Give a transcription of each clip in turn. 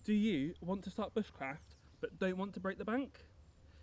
Do you want to start bushcraft but don't want to break the bank?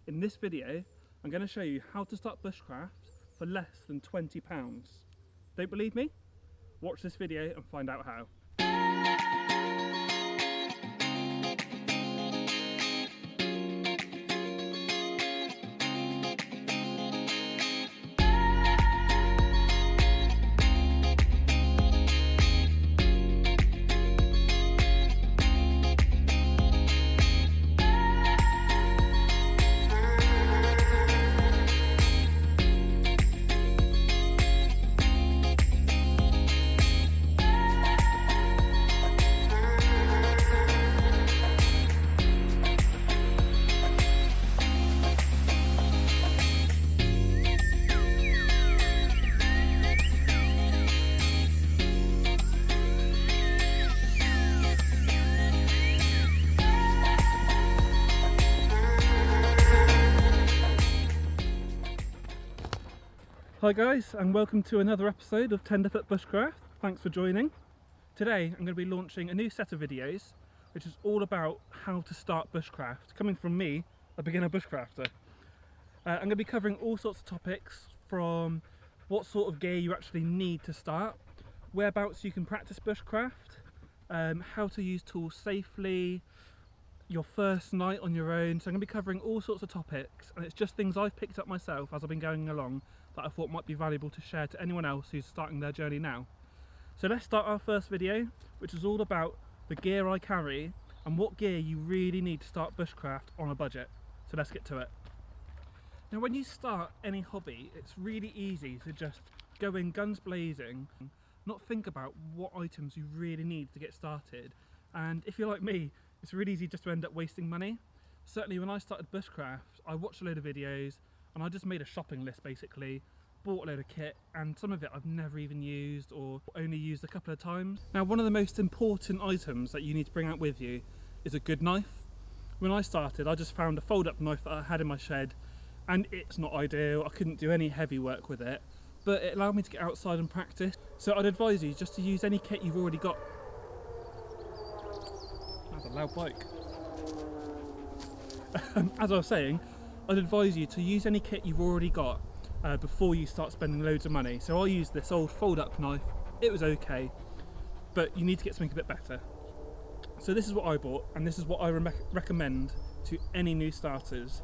In this video, I'm going to show you how to start bushcraft for less than £20. Don't believe me? Watch this video and find out how. Hi guys, and welcome to another episode of Tenderfoot Bushcraft. Thanks for joining. Today I'm going to be launching a new set of videos which is all about how to start bushcraft, coming from me, a beginner bushcrafter. I'm going to be covering all sorts of topics, from what sort of gear you actually need to start, whereabouts you can practice bushcraft, how to use tools safely, your first night on your own. So I'm going to be covering all sorts of topics, and it's just things I've picked up myself as I've been going along that I thought might be valuable to share to anyone else who's starting their journey now. So let's start our first video, which is all about the gear I carry and what gear you really need to start bushcraft on a budget. So let's get to it. Now, when you start any hobby, it's really easy to just go in guns blazing, not think about what items you really need to get started. And if you're like me, it's really easy just to end up wasting money. Certainly when I started bushcraft, I watched a load of videos and I just made a shopping list basically, bought a load of kit, and some of it I've never even used or only used a couple of times. Now, one of the most important items that you need to bring out with you is a good knife. When I started, I just found a fold-up knife that I had in my shed, and it's not ideal. I couldn't do any heavy work with it, but it allowed me to get outside and practice. So I'd advise you just to use any kit you've already got. That's a loud bike. As I was saying, I'd advise you to use any kit you've already got before you start spending loads of money. So I used this old fold-up knife. It was okay, but you need to get something a bit better. So this is what I bought, and this is what I recommend to any new starters.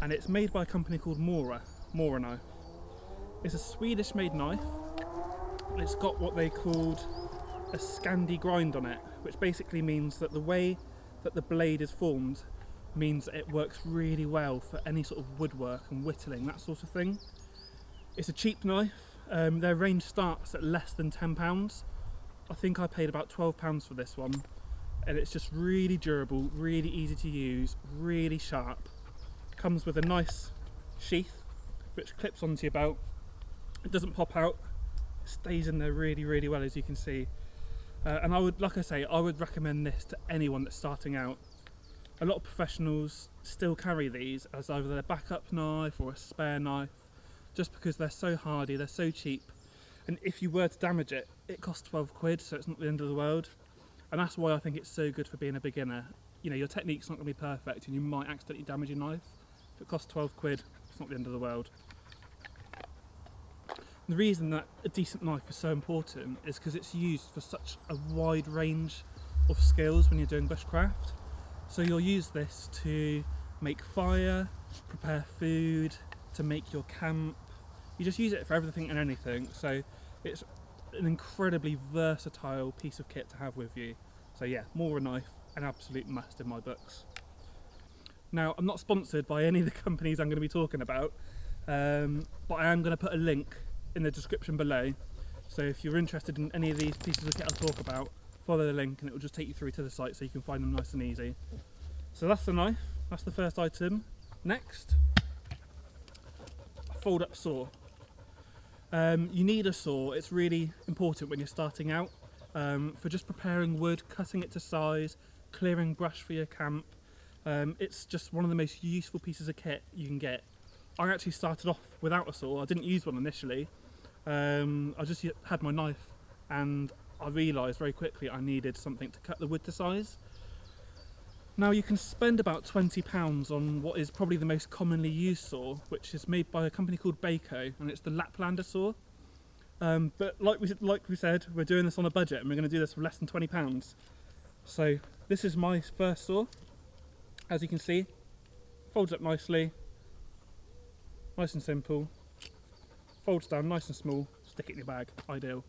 And it's made by a company called Mora knife. It's a Swedish made knife. It's got what they called a Scandi grind on it, which basically means that the way that the blade is formed means that it works really well for any sort of woodwork and whittling, that sort of thing. It's a cheap knife. Their range starts at less than £10. I think I paid about £12 for this one, and it's just really durable, really easy to use, really sharp. Comes with a nice sheath which clips onto your belt. It doesn't pop out, it stays in there really well, as you can see. And I would, like I say, I would recommend this to anyone that's starting out. A lot of professionals still carry these as either their backup knife or a spare knife, just because they're so hardy, they're so cheap, and if you were to damage it, it costs 12 quid, so it's not the end of the world. And that's why I think it's so good for being a beginner. You know, your technique's not going to be perfect and you might accidentally damage your knife. If it costs 12 quid, it's not the end of the world. The reason that a decent knife is so important is because it's used for such a wide range of skills when you're doing bushcraft. So you'll use this to make fire, prepare food, to make your camp. You just use it for everything and anything. So it's an incredibly versatile piece of kit to have with you. So yeah, Mora knife, an absolute must in my books. Now, I'm not sponsored by any of the companies I'm going to be talking about, but I am going to put a link in the description below. So if you're interested in any of these pieces of kit I'll talk about, follow the link and it will just take you through to the site so you can find them nice and easy. So that's the knife, that's the first item. Next, a fold-up saw. You need a saw. It's really important when you're starting out for just preparing wood, cutting it to size, clearing brush for your camp. It's just one of the most useful pieces of kit you can get. I actually started off without a saw. I didn't use one initially. I just had my knife, and I realised very quickly I needed something to cut the wood to size. Now you can spend about £20 on what is probably the most commonly used saw, which is made by a company called Baco, and it's the Laplander saw. But like we said, we're doing this on a budget, and we're going to do this for less than £20. So this is my first saw. As you can see, folds up nicely, nice and simple. Folds down nice and small, stick it in your bag, ideal.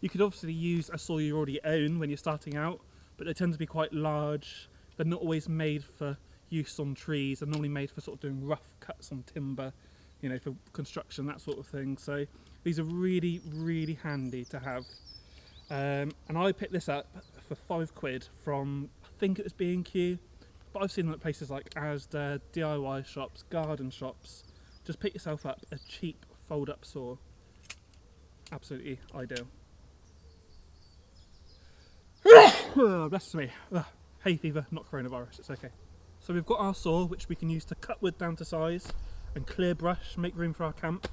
You could obviously use a saw you already own when you're starting out, but they tend to be quite large. They're not always made for use on trees. They're normally made for sort of doing rough cuts on timber, you know, for construction, that sort of thing. So these are really, really handy to have. And I picked this up for £5 from, I think it was B&Q, but I've seen them at places like Asda, DIY shops, garden shops. Just pick yourself up a cheap fold-up saw. Absolutely ideal. Oh, bless me. Hay fever, not coronavirus, it's okay. So we've got our saw, which we can use to cut wood down to size and clear brush, make room for our camp.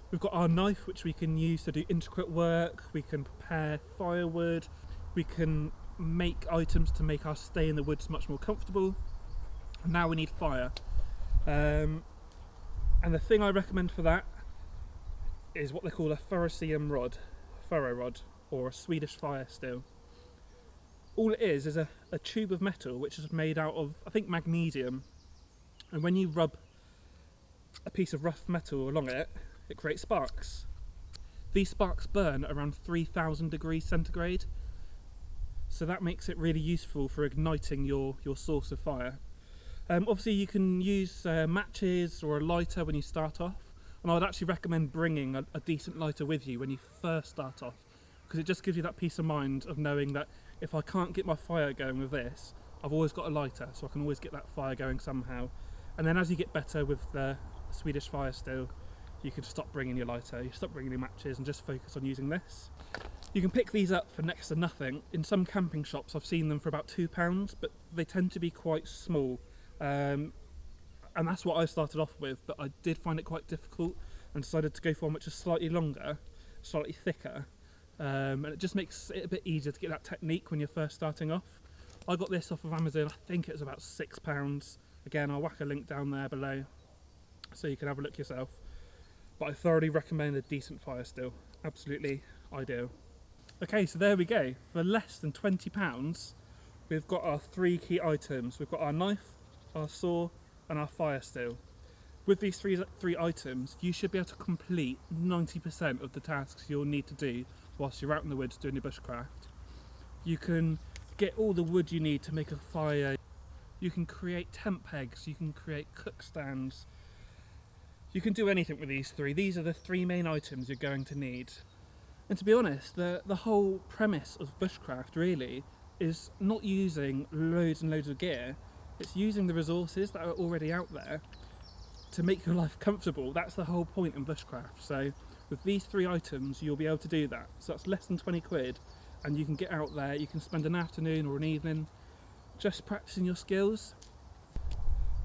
We've got our knife, which we can use to do intricate work. We can prepare firewood. We can make items to make our stay in the woods much more comfortable. And now we need fire. And the thing I recommend for that is what they call a furrow rod, or a Swedish fire steel. All it is a tube of metal which is made out of, I think, magnesium, and when you rub a piece of rough metal along it, it creates sparks. These sparks burn at around 3000 degrees centigrade, so that makes it really useful for igniting your source of fire. Obviously you can use matches or a lighter when you start off, and I would actually recommend bringing a decent lighter with you when you first start off, because it just gives you that peace of mind of knowing that if I can't get my fire going with this, I've always got a lighter, so I can always get that fire going somehow. And then as you get better with the Swedish fire steel, you can stop bringing your lighter, you stop bringing your matches and just focus on using this. You can pick these up for next to nothing. In some camping shops I've seen them for about £2, but they tend to be quite small. And that's what I started off with, but I did find it quite difficult and decided to go for one which is slightly longer, slightly thicker. And it just makes it a bit easier to get that technique when you're first starting off. I got this off of Amazon, I think it was about £6. Again, I'll whack a link down there below so you can have a look yourself. But I thoroughly recommend a decent fire steel, absolutely ideal. Okay, so there we go. For less than £20, we've got our 3 key items. We've got our knife, our saw and our fire steel. With these three items, you should be able to complete 90% of the tasks you'll need to do whilst you're out in the woods doing your bushcraft. You can get all the wood you need to make a fire. You can create tent pegs, you can create cook stands. You can do anything with these 3. These are the 3 main items you're going to need. And to be honest, the whole premise of bushcraft really is not using loads and loads of gear. It's using the resources that are already out there to make your life comfortable. That's the whole point in bushcraft. So with these 3 items you'll be able to do that. So that's less than £20, and you can get out there, you can spend an afternoon or an evening just practicing your skills.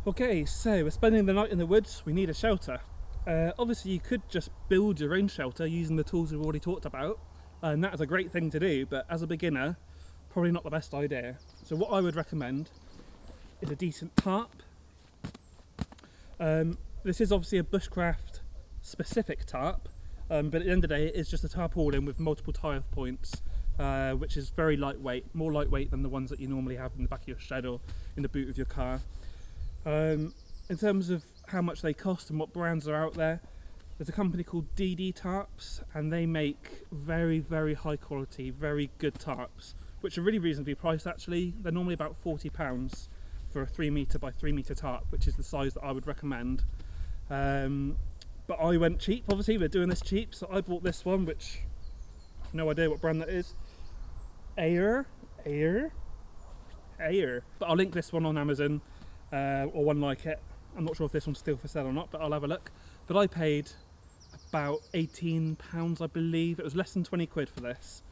Okay, so we're spending the night in the woods, we need a shelter. Obviously you could just build your own shelter using the tools we've already talked about, and that is a great thing to do, but as a beginner, probably not the best idea. So what I would recommend is a decent tarp. This is obviously a bushcraft specific tarp, but at the end of the day it is just a tarpaulin with multiple tie off points, which is very lightweight, more lightweight than the ones that you normally have in the back of your shed or in the boot of your car. In terms of how much they cost and what brands are out there, there's a company called DD Tarps, and they make very, very high quality, very good tarps, which are really reasonably priced actually. They're normally about £40 for a 3 metre by 3 metre tarp, which is the size that I would recommend. But I went cheap, obviously we're doing this cheap, so I bought this one, which I have no idea what brand that is. Ayer. But I'll link this one on Amazon, or one like it. I'm not sure if this one's still for sale or not, but I'll have a look. But I paid about £18, I believe. It was less than £20 for this.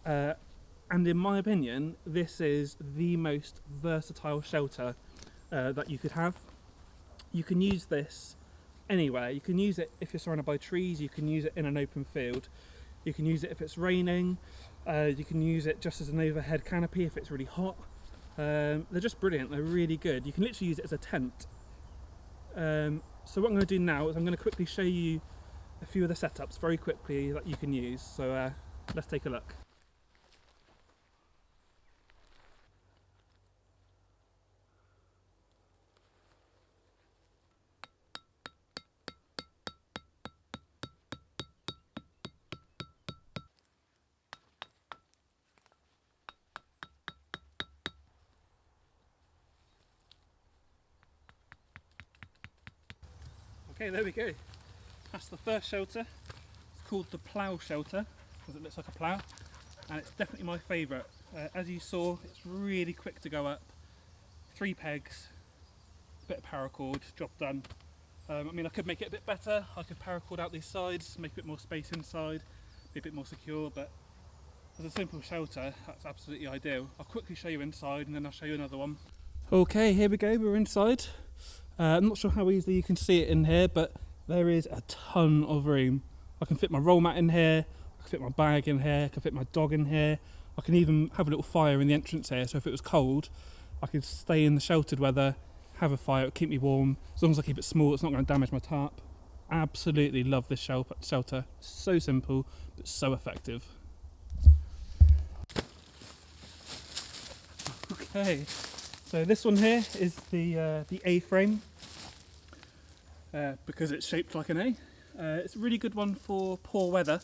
And in my opinion, this is the most versatile shelter that you could have. You can use this anywhere. You can use it if you're surrounded by trees, you can use it in an open field, you can use it if it's raining, you can use it just as an overhead canopy if it's really hot. They're just brilliant, they're really good. You can literally use it as a tent. So what I'm going to do now is I'm going to quickly show you a few of the setups very quickly that you can use. So let's take a look. Okay, there we go. That's the first shelter. It's called the Plow Shelter because it looks like a plough, and it's definitely my favourite. As you saw, it's really quick to go up. 3 pegs, a bit of paracord, job done. I mean, I could make it a bit better. I could paracord out these sides, make a bit more space inside, be a bit more secure, but as a simple shelter, that's absolutely ideal. I'll quickly show you inside and then I'll show you another one. Okay, here we go, we're inside. I'm not sure how easily you can see it in here, but there is a ton of room. I can fit my roll mat in here, I can fit my bag in here, I can fit my dog in here. I can even have a little fire in the entrance here, so if it was cold, I could stay in the sheltered weather, have a fire, it would keep me warm. As long as I keep it small, it's not going to damage my tarp. Absolutely love this shelter. So simple, but so effective. Okay, so this one here is the A-frame, because it's shaped like an A. It's a really good one for poor weather.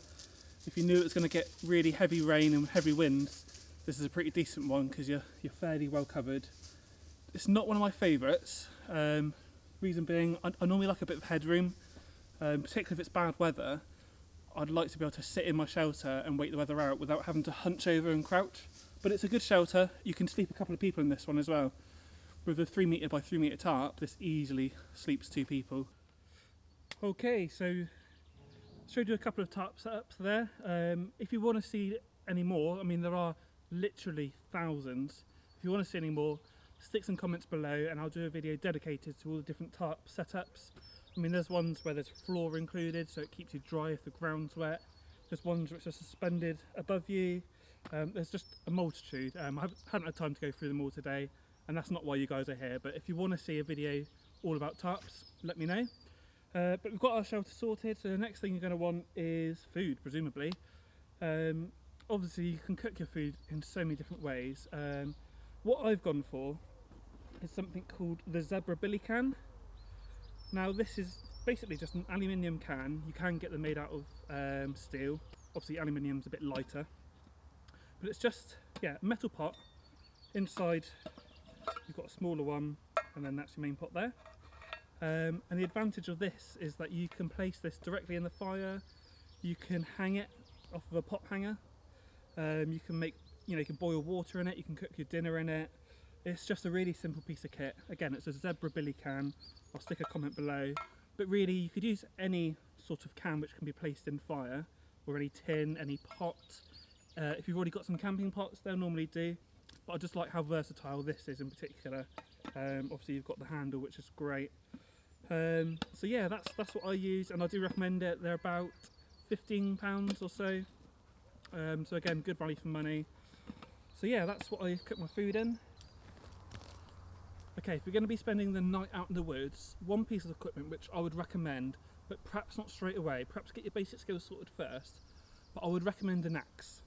If you knew it was going to get really heavy rain and heavy winds, this is a pretty decent one because you're fairly well covered. It's not one of my favourites. Reason being, I normally like a bit of headroom, particularly if it's bad weather. I'd like to be able to sit in my shelter and wait the weather out without having to hunch over and crouch. But it's a good shelter. You can sleep a couple of people in this one as well. With a 3 metre by 3 metre tarp, this easily sleeps 2 people. Okay, so showed you a couple of tarp setups there. If you want to see any more, I mean there are literally thousands. If you want to see any more, stick some comments below and I'll do a video dedicated to all the different tarp setups. I mean there's ones where there's floor included, so it keeps you dry if the ground's wet. There's ones which are suspended above you. There's just a multitude. I haven't had time to go through them all today, and that's not why you guys are here, but if you want to see a video all about tarps, let me know. But we've got our shelter sorted, so the next thing you're going to want is food, presumably. Obviously you can cook your food in so many different ways. What I've gone for is something called the Zebra Billy can. Now this is basically just an aluminium can. You can get them made out of steel. Obviously aluminium's a bit lighter, but it's just, yeah, a metal pot. Inside you've got a smaller one, and then that's your main pot there. And the advantage of this is that you can place this directly in the fire. You can hang it off of a pot hanger. You can make, you can boil water in it. You can cook your dinner in it. It's just a really simple piece of kit. Again, it's a Zebra Billy can. I'll stick a comment below. But really, you could use any sort of can which can be placed in fire, or any tin, any pot. If you've already got some camping pots, they'll normally do. But I just like how versatile this is in particular. Obviously, you've got the handle, which is great. So yeah, that's what I use, and I do recommend it. They're about £15 or so. So again, good value for money. So yeah, that's what I cook my food in. Okay, if you're going to be spending the night out in the woods, one piece of equipment which I would recommend, but perhaps not straight away, perhaps get your basic skills sorted first, but I would recommend an axe.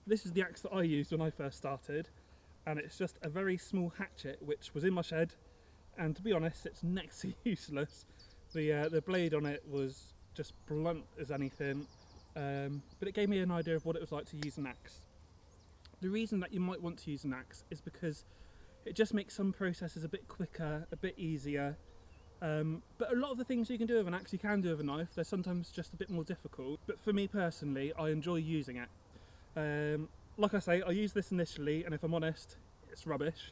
This is the axe that I used when I first started, and it's just a very small hatchet which was in my shed, and to be honest, it's next to useless. The blade on it was just blunt as anything, but it gave me an idea of what it was like to use an axe. The reason that you might want to use an axe is because it just makes some processes a bit quicker, a bit easier. But a lot of the things you can do with an axe you can do with a knife. They're sometimes just a bit more difficult, but for me personally, I enjoy using it. Like I say, I used this initially, and if I'm honest, it's rubbish.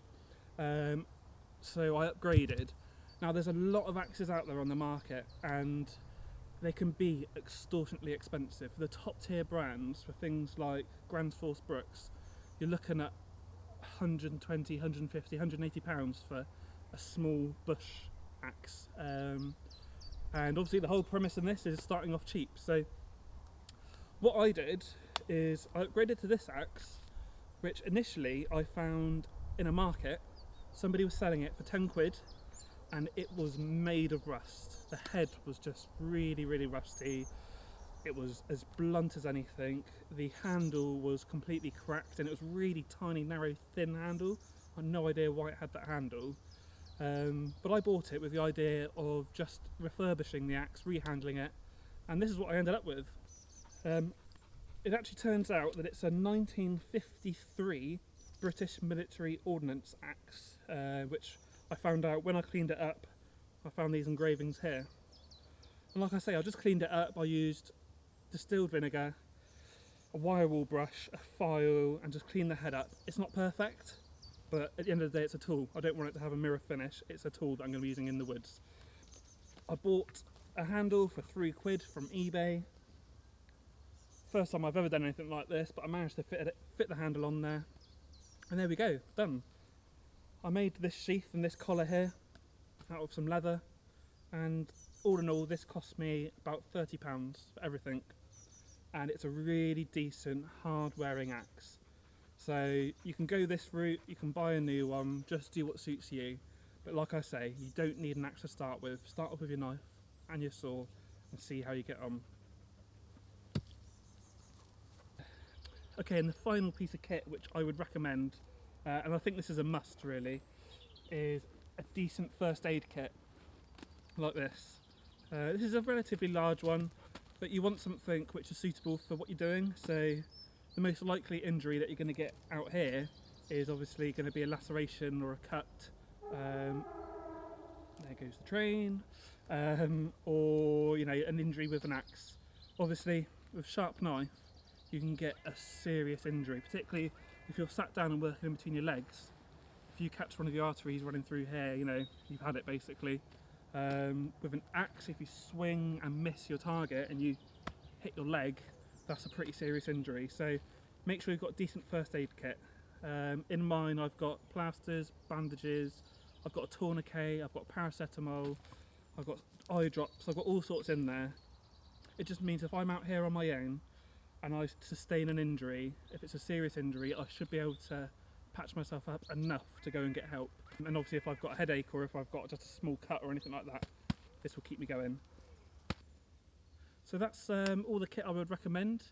So I upgraded. Now there's a lot of axes out there on the market, and they can be extortionately expensive. For the top tier brands, for things like Grand Force Brooks, you're looking at 120, 150, 180 pounds for a small bush axe. And obviously the whole premise in this is starting off cheap. So what I did is I upgraded to this axe, which initially I found in a market. Somebody was selling it for 10 quid and it was made of rust. The head was just really, really rusty. It was as blunt as anything. The handle was completely cracked and it was really tiny, narrow, thin handle. I had no idea why it had that handle. But I bought it with the idea of just refurbishing the axe, rehandling it, and this is what I ended up with. It actually turns out that it's a 1953 British military ordnance axe, which I found out when I cleaned it up. I found these engravings here. And like I say, I just cleaned it up. I used distilled vinegar, a wire wool brush, a file, and just cleaned the head up. It's not perfect, but at the end of the day it's a tool. I don't want it to have a mirror finish. It's a tool that I'm going to be using in the woods. I bought a handle for 3 quid from eBay. First time I've ever done anything like this, but I managed to fit the handle on there. And there we go, done. I made this sheath and this collar here out of some leather, and all in all this cost me about £30 for everything, and it's a really decent hard wearing axe. So you can go this route, you can buy a new one, just do what suits you. But like I say, you don't need an axe to start with. Start off with your knife and your saw and see how you get on. Okay, and the final piece of kit which I would recommend, and I think this is a must really, is a decent first aid kit like this. This is a relatively large one, but you want something which is suitable for what you're doing. So the most likely injury that you're going to get out here is obviously going to be a laceration or a cut. There goes the train, or you know, an injury with an axe. Obviously, with a sharp knife, you can get a serious injury, particularly if you're sat down and working in between your legs. If you catch one of the arteries running through here, you know, you've had it basically. With an axe, if you swing and miss your target and you hit your leg, that's a pretty serious injury. So make sure you've got a decent first aid kit. In mine I've got plasters, bandages, I've got a tourniquet, I've got paracetamol, I've got eye drops, I've got all sorts in there. It just means if I'm out here on my own and I sustain an injury, if it's a serious injury, I should be able to patch myself up enough to go and get help. And obviously if I've got a headache or if I've got just a small cut or anything like that, this will keep me going. So that's all the kit I would recommend.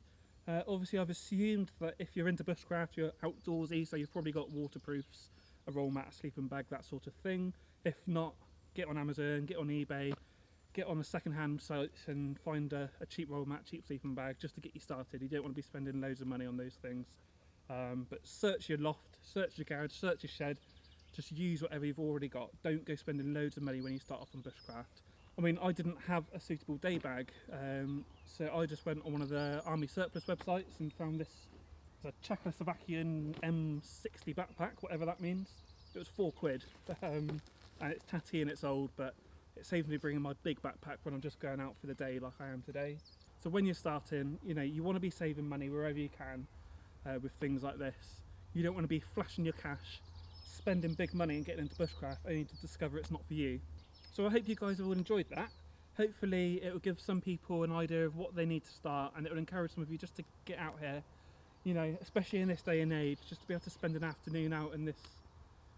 Obviously I've assumed that if you're into bushcraft, you're outdoorsy, so you've probably got waterproofs, a roll mat, a sleeping bag, that sort of thing. If not, get on Amazon, get on eBay, get on a second-hand site and find a cheap roll mat, cheap sleeping bag, just to get you started. You don't want to be spending loads of money on those things. But search your loft, search your garage, search your shed, just use whatever you've already got. Don't go spending loads of money when you start off on bushcraft. I mean, I didn't have a suitable day bag, so I just went on one of the army surplus websites and found this. It's a Czechoslovakian M60 backpack, whatever that means. It was 4 quid, and it's tatty and it's old, but it saves me bringing my big backpack when I'm just going out for the day like I am today. So when you're starting, you know, you want to be saving money wherever you can with things like this. You don't want to be flashing your cash, spending big money and getting into bushcraft only to discover it's not for you. So I hope you guys have all enjoyed that. Hopefully it will give some people an idea of what they need to start, and it will encourage some of you just to get out here, you know, especially in this day and age, just to be able to spend an afternoon out in this,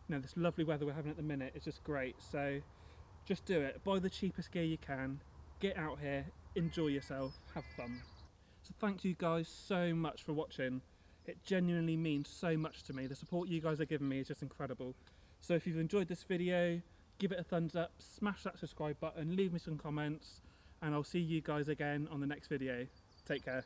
you know, this lovely weather we're having at the minute. It's just great. So just do it. Buy the cheapest gear you can, get out here, enjoy yourself, have fun. So thank you guys so much for watching. It genuinely means so much to me. The support you guys are giving me is just incredible. So if you've enjoyed this video, give it a thumbs up, smash that subscribe button, leave me some comments, and I'll see you guys again on the next video. Take care.